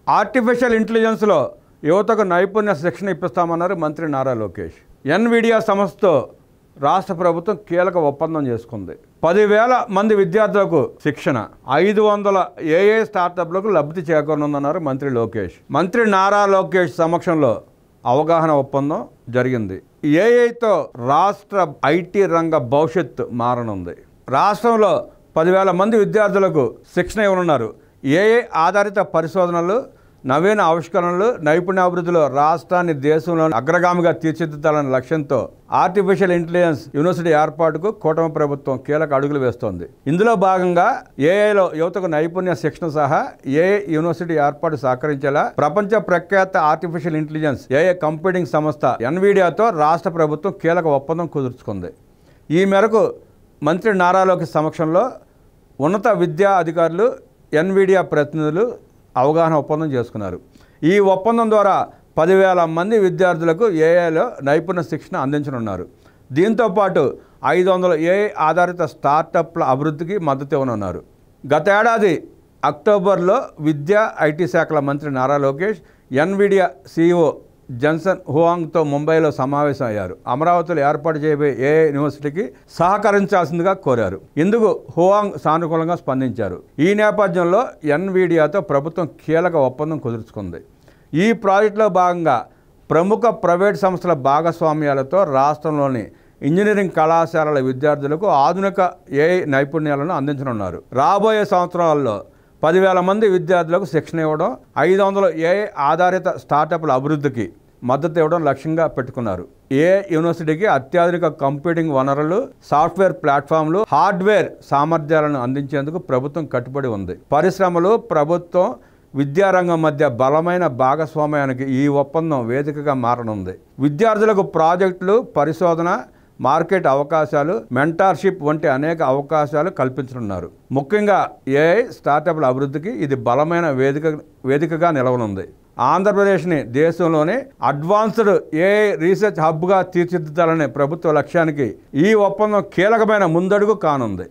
Artificial ఇంటెలిజెన్స్లో యువతకు నైపుణ్య శిక్షణ ఇప్పిస్తామన్నారు మంత్రి నారా లోకేష్. ఎన్విడియా సంస్థతో రాష్ట్ర ప్రభుత్వం కీలక ఒప్పందం చేసుకుంది. 10,000 మంది విద్యార్థులకు శిక్షణ, 500 ఏఐ స్టార్టప్లకు లబ్ధి చేకూరనుందన్నారు మంత్రి లోకేష్. మంత్రి నారా లోకేష్ సమక్షంలో అవగాహన ఒప్పందం జరిగింది. ఏఐతో రాష్ట్ర ఐటీ రంగ భవిష్యత్తు మారనుంది. రాష్ట్రంలో 10,000 మంది విద్యార్థులకు శిక్షణ ఇవ్వనున్నారు. ఏఐ ఆధారిత పరిశోధనలు, నవీన ఆవిష్కరణలు, నైపుణ్యాభివృద్ధిలో రాష్ట్రాన్ని దేశంలోని అగ్రగామిగా తీర్చిదిద్దాలనే లక్ష్యంతో ఆర్టిఫిషియల్ ఇంటెలిజెన్స్ యూనివర్సిటీ ఏర్పాటుకు కూటమి ప్రభుత్వం కీలక అడుగులు వేస్తోంది. ఇందులో భాగంగా ఏఐలో యువతకు నైపుణ్య శిక్షణ సహా ఏఐ యూనివర్సిటీ ఏర్పాటు సహకరించేలా ప్రపంచ ప్రఖ్యాత ఆర్టిఫిషియల్ ఇంటెలిజెన్స్ ఏఐ కంప్యూటింగ్ సంస్థ ఎన్విడియాతో రాష్ట్ర ప్రభుత్వం కీలక ఒప్పందం కుదుర్చుకుంది. ఈ మేరకు మంత్రి నారా లోకేష్ సమక్షంలో ఉన్నత విద్యా అధికారులు, ఎన్విడియా ప్రతినిధులు అవగాహన ఒప్పందం చేసుకున్నారు. ఈ ఒప్పందం ద్వారా 10,000 మంది విద్యార్థులకు ఏఐలో నైపుణ్య శిక్షణ అందించనున్నారు. దీంతోపాటు 500 ఏఐ ఆధారిత స్టార్టప్ల అభివృద్ధికి మద్దతు ఇవ్వనున్నారు. గతేడాది అక్టోబర్లో విద్యా ఐటీ శాఖల మంత్రి Nara Lokesh Nvidia CEO Jensen హువాంగ్తో ముంబైలో సమావేశం అయ్యారు. అమరావతిలో ఏర్పాటు చేయబోయే ఏఐ యూనివర్సిటీకి సహకరించాల్సిందిగా కోరారు. ఇందుకు హువాంగ్ సానుకూలంగా స్పందించారు. ఈ నేపథ్యంలో ఎన్విడియాతో ప్రభుత్వం కీలక ఒప్పందం కుదుర్చుకుంది. ఈ ప్రాజెక్టులో భాగంగా ప్రముఖ ప్రైవేట్ సంస్థల భాగస్వామ్యాలతో రాష్ట్రంలోని ఇంజనీరింగ్ కళాశాలల విద్యార్థులకు ఆధునిక ఏఐ నైపుణ్యాలను అందించనున్నారు. రాబోయే సంవత్సరాల్లో 10,000 మంది విద్యార్థులకు శిక్షణ ఇవ్వడం, 500 ఏఐ ఆధారిత స్టార్టప్ల అభివృద్ధికి మద్దతు ఇవ్వడం లక్ష్యంగా పెట్టుకున్నారు. ఏఐ యూనివర్సిటీకి అత్యాధునిక కంప్యూటింగ్ వనరులు, సాఫ్ట్వేర్ ప్లాట్ఫామ్లు, హార్డ్వేర్ సామర్థ్యాలను అందించేందుకు ప్రభుత్వం కట్టుబడి ఉంది. పరిశ్రమలు, ప్రభుత్వం, విద్యారంగం మధ్య బలమైన భాగస్వామ్యానికి ఈ ఒప్పందం వేదికగా మారనుంది. విద్యార్థులకు ప్రాజెక్టులు, పరిశోధన, మార్కెట్ అవకాశాలు, మెంటార్షిప్ వంటి అనేక అవకాశాలు కల్పించనున్నారు. ముఖ్యంగా ఏఐ స్టార్టప్ల అభివృద్ధికి ఇది బలమైన వేదికగా నిలవనుంది. ఆంధ్రప్రదేశ్ని దేశంలోనే అడ్వాన్స్డ్ ఏఐ రీసెర్చ్ హబ్గా తీర్చిదిద్దాలనే ప్రభుత్వ లక్ష్యానికి ఈ ఒప్పందం కీలకమైన ముందడుగు కానుంది.